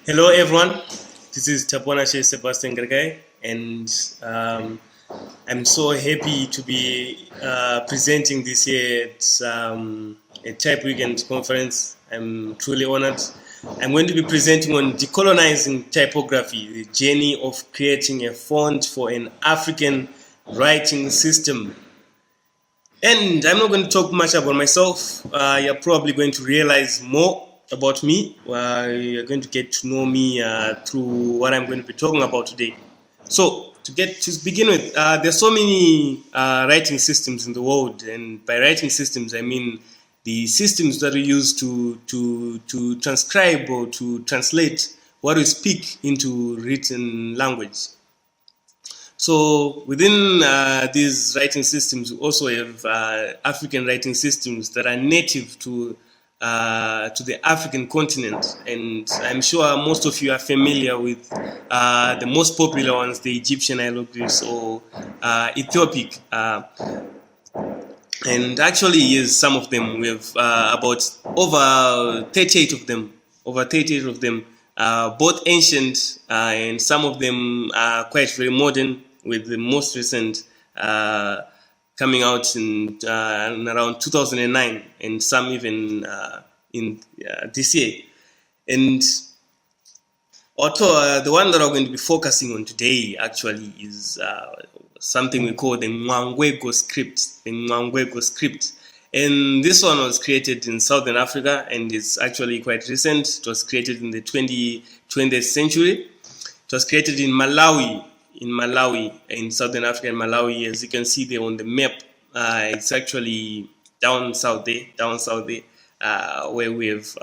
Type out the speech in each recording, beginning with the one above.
Hello everyone, this is Tapiwanashe Sebastian Garikayi, and I'm so happy to be presenting this year at Type Weekend Conference. I'm truly honored. I'm going to be presenting on Decolonizing Typography, the journey of creating a font for an African writing system. And I'm not going to talk much about myself. You're probably going to realize more about me. You're going to get to know me through what I'm going to be talking about today. So, to begin with, there's so many writing systems in the world, and by writing systems, I mean the systems that we use to transcribe or to translate what we speak into written language. So within these writing systems, we also have African writing systems that are native to the African continent, and I'm sure most of you are familiar with the most popular ones, the Egyptian hieroglyphs or Ethiopic. And actually, yes, some of them we have about over 38 of them. Both ancient and some of them are quite very modern, with the most recent coming out in around 2009, and some even in this year. And although the one that I'm going to be focusing on today actually is something we call the Mwangwego script. And this one was created in Southern Africa, and it's actually quite recent. It was created in the 20th century. It was created in Malawi, in Southern Africa, in Malawi. As you can see there on the map, it's actually down south there, where we have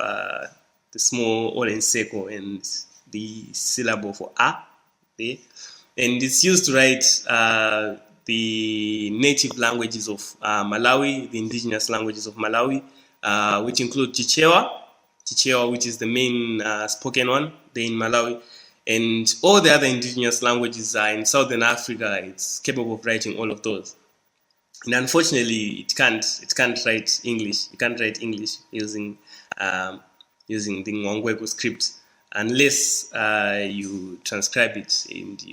the small orange circle and the syllable for A there. And it's used to write the native languages of Malawi, the indigenous languages of Malawi, which include Chichewa, which is the main spoken one there in Malawi. And all the other indigenous languages are in Southern Africa. It's capable of writing all of those. And unfortunately, it can't write English. You can't write English using the Mwangwego script unless you transcribe it and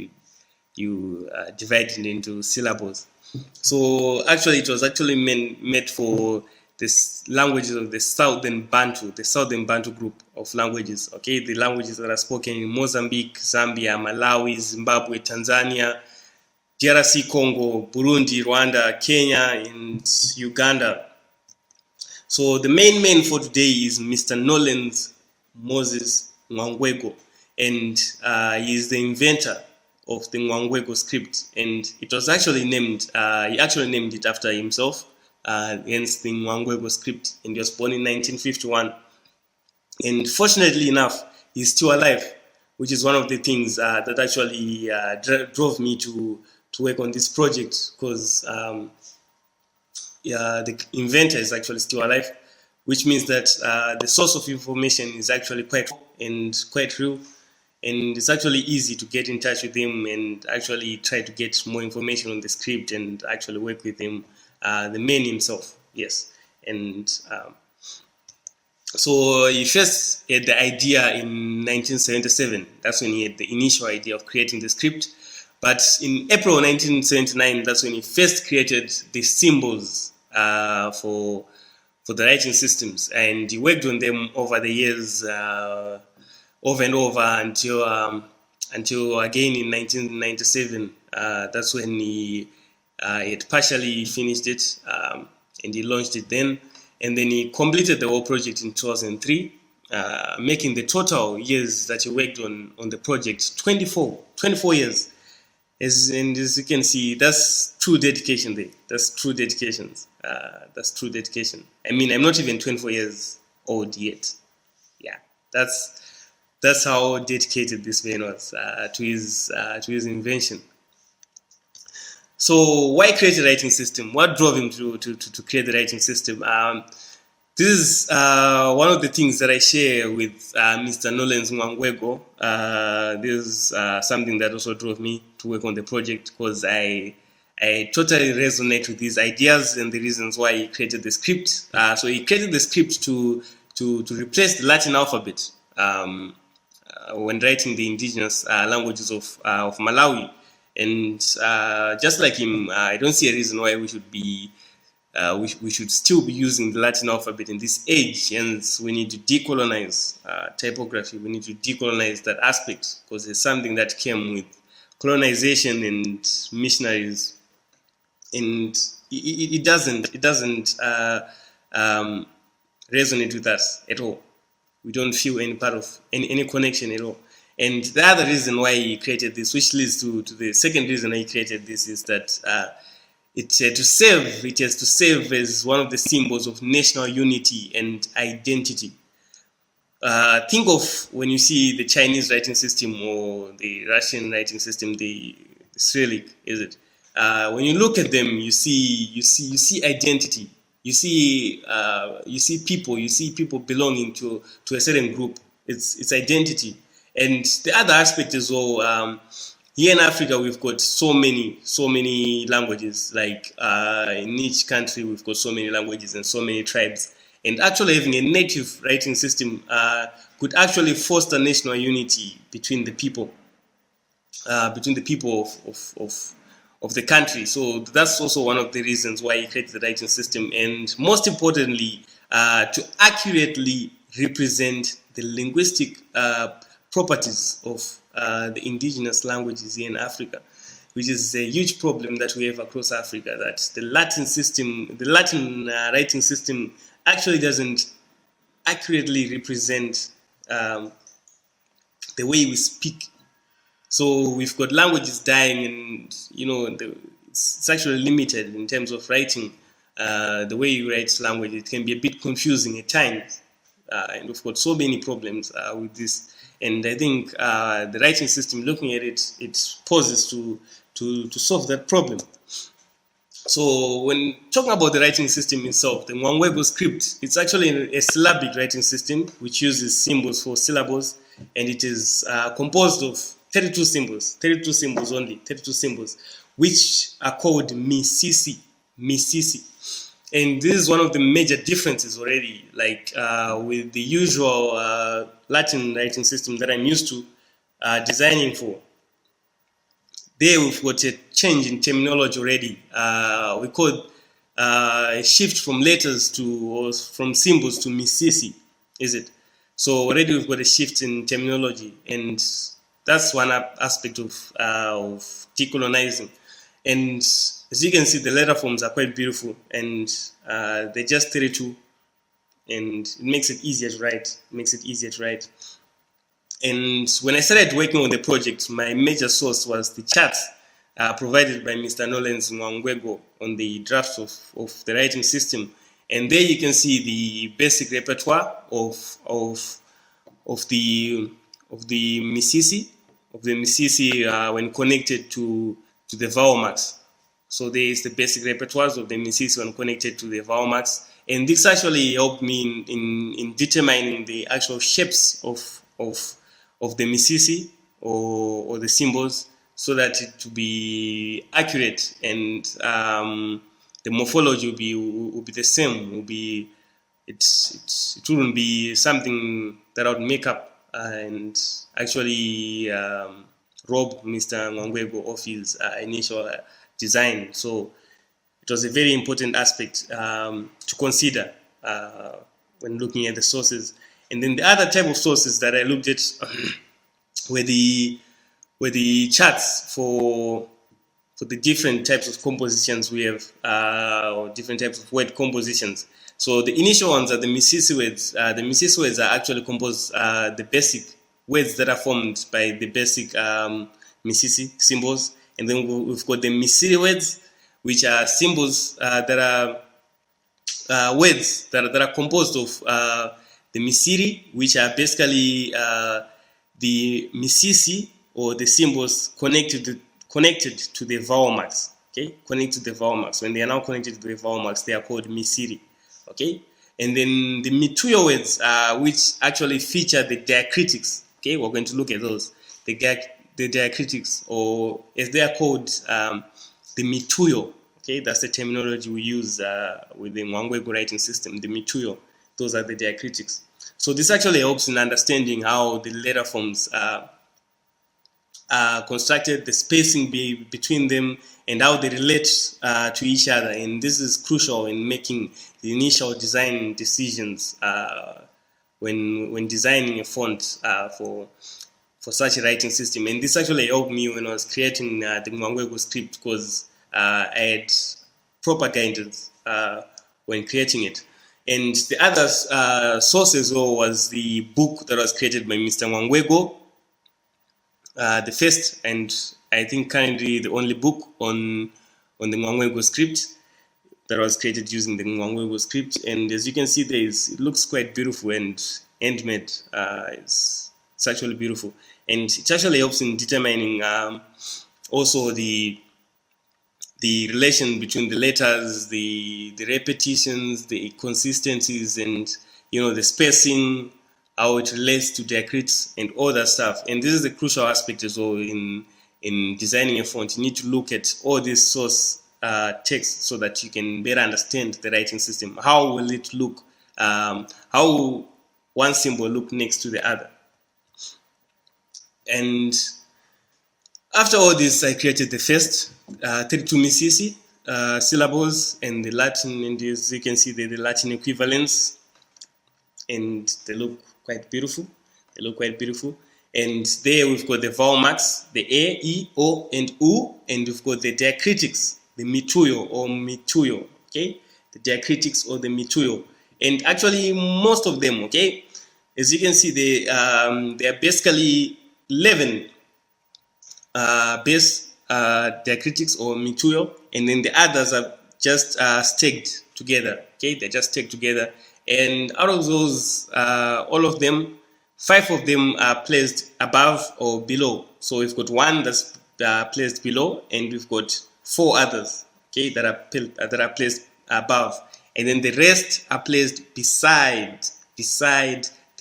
you divide it into syllables. So actually, it was actually meant for the languages of the Southern Bantu group of languages. Okay, the languages that are spoken in Mozambique, Zambia, Malawi, Zimbabwe, Tanzania, DRC Congo, Burundi, Rwanda, Kenya, and Uganda. So the main for today is Mr. Nolens Moses Mwangwego, and he is the inventor of the Mwangwego script, and it was actually named. He actually named it after himself, hence the Mwangwego script. And he was born in 1951. And fortunately enough, he's still alive, which is one of the things that actually drove me to work on this project, because the inventor is actually still alive, which means that the source of information is actually quite real, and it's actually easy to get in touch with him and actually try to get more information on the script and actually work with him, the man himself. Yes. And so he first had the idea in 1977. That's when he had the initial idea of creating the script. But in April 1979, that's when he first created the symbols for the writing systems, and he worked on them over the years, over and over until again in 1997. That's when he had partially finished it, and he launched it then, and then he completed the whole project in 2003, making the total years that he worked on the project 24 years. As you can see, that's true dedication there. That's true dedication. I mean, I'm not even 24 years old yet. Yeah, that's how dedicated this man was to his invention. So why create a writing system? What drove him to create the writing system? This is one of the things that I share with Mr. Nolens Mwangwego. This is something that also drove me to work on the project, because I totally resonate with his ideas and the reasons why he created the script. So he created the script to replace the Latin alphabet. when writing the indigenous languages of Malawi. And just like him, I don't see a reason why we should be we should still be using the Latin alphabet in this age. Hence, we need to decolonize typography. We need to decolonize that aspect, because it's something that came with colonization and missionaries, and it doesn't resonate with us at all. We don't feel any part of any connection at all. And the other reason why he created this, which leads to the second reason why he created this, is that it has to serve as one of the symbols of national unity and identity. Think of when you see the Chinese writing system or the Russian writing system, the Cyrillic, is it? When you look at them, you see identity. You see people belonging to a certain group. It's identity. And the other aspect is, well, here in Africa, we've got so many languages. Like in each country, we've got so many languages and so many tribes. And actually having a native writing system could actually foster national unity between the people of the country. So that's also one of the reasons why he created the writing system. And most importantly, to accurately represent the linguistic properties of the indigenous languages here in Africa, which is a huge problem that we have across Africa, that the Latin writing system actually doesn't accurately represent the way we speak. So we've got languages dying, and it's actually limited in terms of writing. The way you write language, it can be a bit confusing at times, and we've got so many problems with this. And I think the writing system, looking at it, it poses to solve that problem. So when talking about the writing system itself, the Mwangwego script, it's actually a syllabic writing system which uses symbols for syllables, and it is composed of 32 symbols, only, which are called misisi. And this is one of the major differences already, like with the usual Latin writing system that I'm used to designing for. There we've got a change in terminology already. We call a shift from letters or from symbols to misisi, is it? So already we've got a shift in terminology, and that's one aspect of decolonizing. And as you can see, the letter forms are quite beautiful, and they're just 32, and it makes it easier to write. And when I started working on the project, my major source was the charts provided by Mr. Nolens Mwangwego on the drafts of the writing system. And there you can see the basic repertoire of the misisi, when connected to the vowel marks. So there is the basic repertoires of the misisi when connected to the vowel marks. And this actually helped me in determining the actual shapes of the misisi or the symbols, so that it to be accurate, and the morphology will be the same. It wouldn't be something that I would make up and actually rob Mr. Mwangwego of his initial design. So it was a very important aspect to consider when looking at the sources. And then the other type of sources that I looked at were the charts for the different types of compositions we have, or different types of word compositions. So the initial ones are the misisi words. The misisi words are actually composed, the basic words that are formed by the basic misisi symbols. And then we've got the misiri words, which are symbols that are words that are composed of the misiri, which are basically the misisi, or the symbols connected to the vowel marks. Okay, connected to the vowel marks. When they are now connected to the vowel marks, they are called misiri. Okay, and then the mituyo words, which actually feature the diacritics. Okay, we're going to look at those. The diacritics, or as they are called, the mituyo. Okay, that's the terminology we use with the Mwangwego writing system. The mituyo, those are the diacritics. So this actually helps in understanding how the letter forms are constructed, the spacing between them, and how they relate to each other. And this is crucial in making the initial design decisions when designing a font for such a writing system. And this actually helped me when I was creating the Mwangwego script, because I had proper guidance when creating it. And the other source as well was the book that was created by Mr. Mwangwego, the first and I think currently the only book on the Mwangwego script that was created using the Mwangwego script. And as you can see, it looks quite beautiful and handmade. It's actually beautiful, and it actually helps in determining also the relation between the letters, the repetitions, the consistencies, and the spacing, how it relates to diacritics and all that stuff. And this is a crucial aspect as well in designing a font. You need to look at all these source text so that you can better understand the writing system. How will it look? How will one symbol look next to the other? And after all this, I created the first 32 misisi syllables and the Latin, and as you can see, the Latin equivalents, and they look quite beautiful. And there we've got the vowel marks, the A, E, O, and U, and we've got the diacritics, the mituyo or mituyo, okay? The diacritics or the mituyo. And actually, most of them, okay? As you can see, they are basically 11 base diacritics or mituyo, and then the others are just stacked together, okay? They're just stacked together. And out of those, all of them, 5 of them are placed above or below. So we've got one that's placed below, and we've got 4 others, okay, that are placed above, and then the rest are placed beside the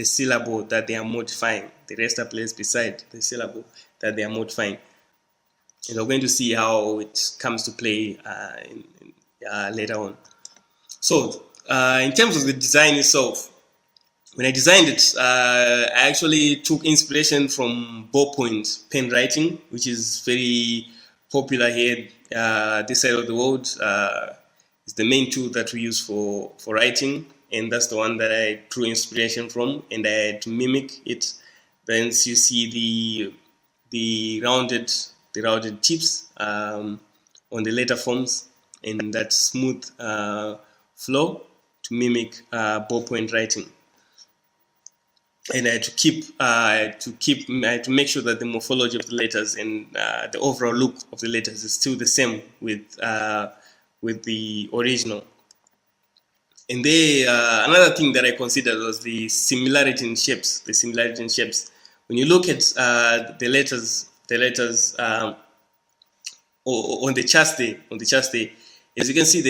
syllable that they are modifying. The rest are placed beside the syllable that they are modifying, and we're going to see how it comes to play later on. So in terms of the design itself, when I designed it, I actually took inspiration from ballpoint pen writing, which is very popular here this side of the world. It's the main tool that we use for writing, and that's the one that I drew inspiration from, and I had to mimic it. Then you see the rounded tips on the letter forms, and that smooth flow to mimic ballpoint writing. And I had to make sure that the morphology of the letters and the overall look of the letters is still the same with the original. And another thing that I considered was the similarity in shapes. When you look at the letters on the chast day, as you can see,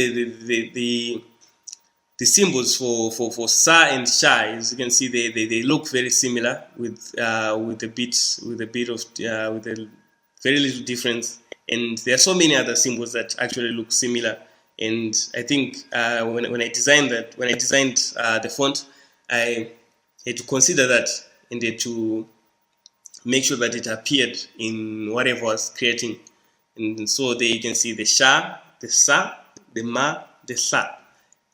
the symbols for sa and sha, as you can see, they look very similar with a very little difference. And there are so many other symbols that actually look similar. And I think when I designed the font, I had to consider that and had to make sure that it appeared in whatever I was creating. And so there you can see the sha, the sa, the ma, the sa,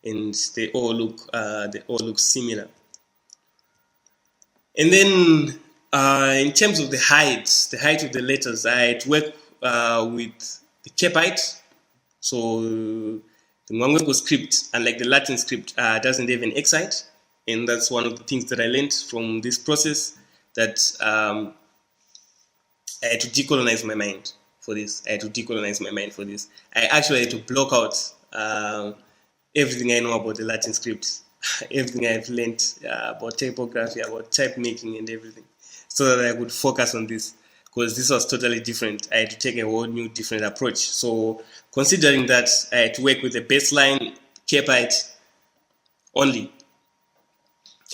and they all look similar. And then in terms of the height of the letters, I had to work with the cap height. So the Mwangwego script, unlike the Latin script, doesn't have an X height, and that's one of the things that I learned from this process, that I had to decolonize my mind for this. I actually had to block out everything I know about the Latin script, everything I've learned about typography, about type making and everything, so that I could focus on this, because this was totally different. I had to take a whole new different approach. So considering that, I had to work with a baseline cap height only,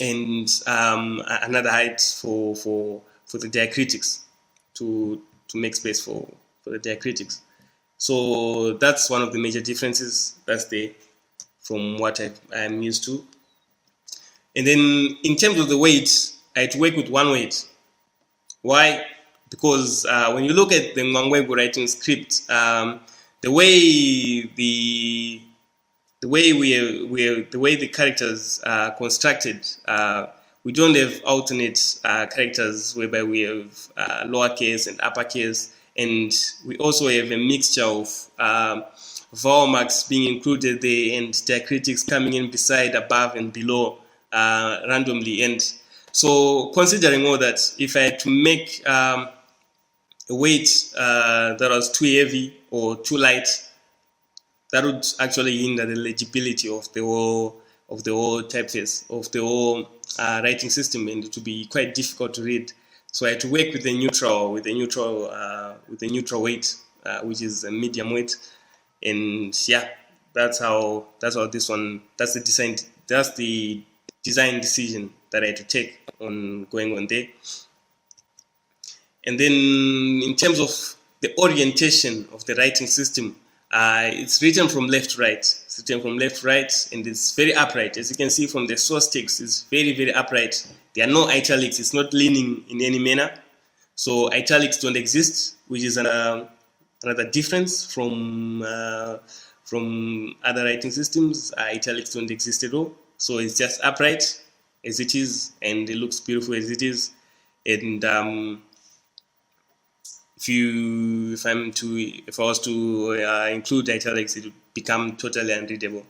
and another height for the diacritics to make space for the diacritics. So that's one of the major differences that's there from what I'm used to. And then in terms of the weight, I had to work with one weight. Why? Because when you look at the Mwangwego writing script, the way the characters are constructed, we don't have alternate characters whereby we have lowercase and uppercase, and we also have a mixture of vowel marks being included there and diacritics coming in beside, above, and below randomly. And so, considering all that, if I had to make a weight that was too heavy or too light, that would actually hinder the legibility of the whole typeface, of the whole writing system, and it would be quite difficult to read. So I had to work with a neutral weight, which is a medium weight, and yeah, that's how this one. That's the design decision that I had to take on going on there. And then in terms of the orientation of the writing system, it's written from left to right. It's written from left to right, and it's very upright. As you can see from the source text, it's very, very upright. There are no italics. It's not leaning in any manner. So italics don't exist, which is another difference from other writing systems. Italics don't exist at all. So it's just upright as it is, and it looks beautiful as it is. And if I was to include italics, it would become totally unreadable,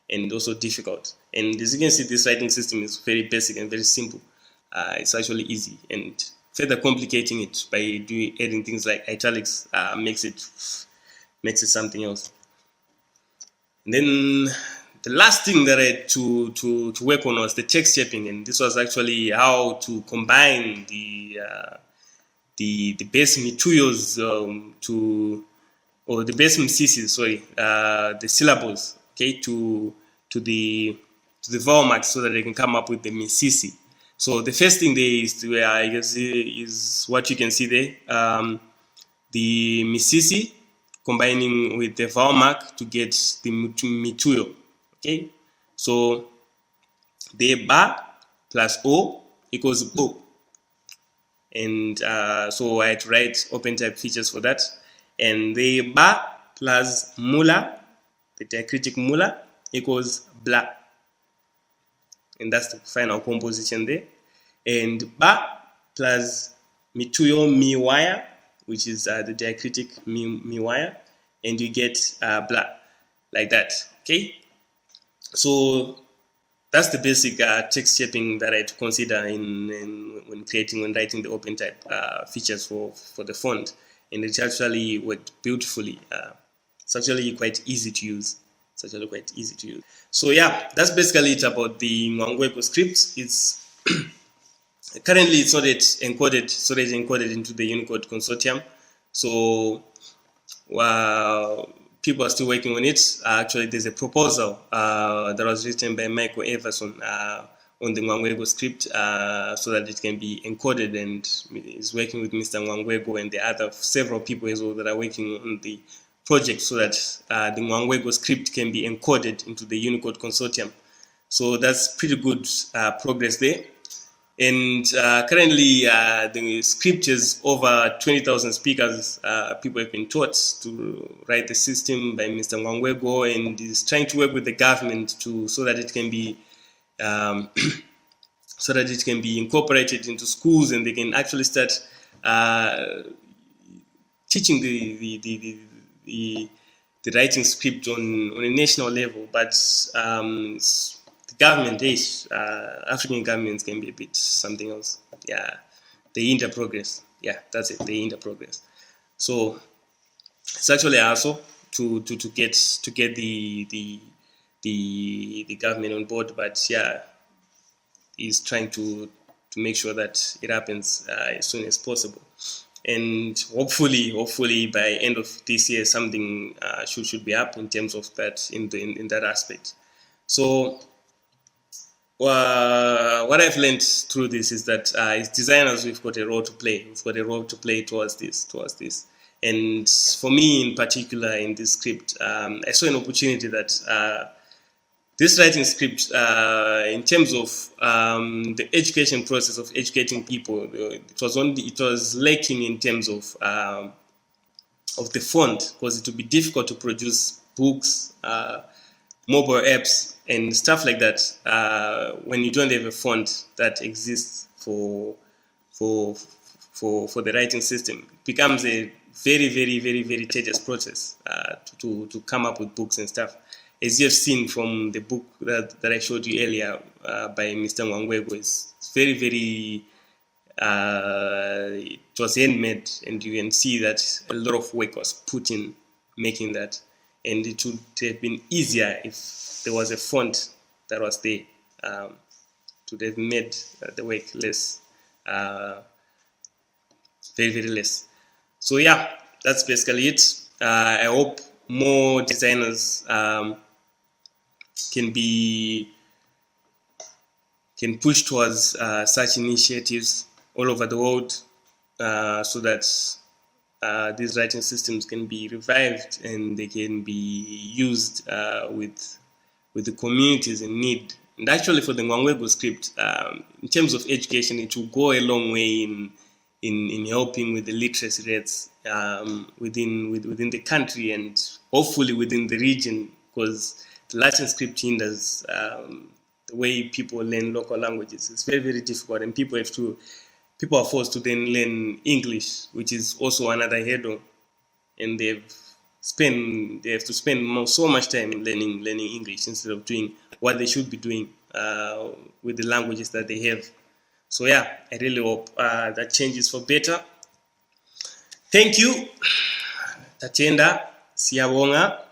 and also difficult. And as you can see, this writing system is very basic and very simple. It's actually easy, and further complicating it by adding things like italics makes it something else. And then the last thing that I had to work on was the text shaping, and this was actually how to combine the base mituyos or the base msisis, the syllables, okay, to the vowel marks, so that they can come up with the misisi. So the first thing there is what you can see there, the misisi combining with the vowel mark to get the mituyo. Okay, so the ba plus o equals o, and so I had to write open type features for that. And the ba plus mula, the diacritic mula, equals bla, and that's the final composition there. And ba plus mituyo mi wire, which is the diacritic mi wire, and you get bla, like that. Okay, so that's the basic text shaping that I had to consider when writing the open type features for the font, and it actually worked beautifully. It's actually quite easy to use. So yeah, that's basically it about the Mwangwego script. It's currently it's not yet encoded into the Unicode consortium. So people are still working on it. Actually, there's a proposal that was written by Michael Everson on the Mwangwego script so that it can be encoded, and is working with Mr. Mwangwego and the other several people as well that are working on the project, so that the Mwangwego script can be encoded into the Unicode consortium. So that's pretty good progress there. And currently, the script is over 20,000 speakers. People have been taught to write the system by Mr. Mwangwego, and is trying to work with the government so that it can be incorporated into schools, and they can actually start teaching the writing script on a national level. But the government, African governments can be a bit something else. Yeah, they hinder progress. Yeah, that's it. They hinder progress. So it's actually also to get the government on board. But yeah, he's trying to make sure that it happens as soon as possible. And hopefully by end of this year, something should be up in terms of that in that aspect. So what I've learned through this is that as designers, we've got a role to play. We've got a role to play towards this. And for me in particular, in this script, I saw an opportunity that This writing script, in terms of the education process of educating people, it was lacking in terms of the font, because it would be difficult to produce books, mobile apps, and stuff like that when you don't have a font that exists for the writing system. It becomes a very, very, very, very tedious process to come up with books and stuff. As you have seen from the book that I showed you earlier by Mr. Mwangwego, it's very, very, it was handmade, and you can see that a lot of work was put in making that. And it would have been easier if there was a font that was there. It would have made the work less, very, very less. So yeah, that's basically it. I hope more designers can push towards such initiatives all over the world, so that these writing systems can be revived and they can be used with the communities in need. And actually, for the Mwangwego script, in terms of education, it will go a long way in helping with the literacy rates within the country, and hopefully within the region, because the Latin script hinders the way people learn local languages. It's very, very difficult, and people are forced to then learn English, which is also another hurdle, and they have to spend so much time learning English instead of doing what they should be doing with the languages that they have. So yeah, I really hope that changes for better. Thank you, Tatenda Siyabonga.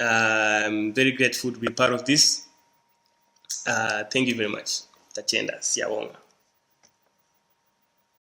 I'm very grateful to be part of this. Thank you very much, Tatenda Siyabonga.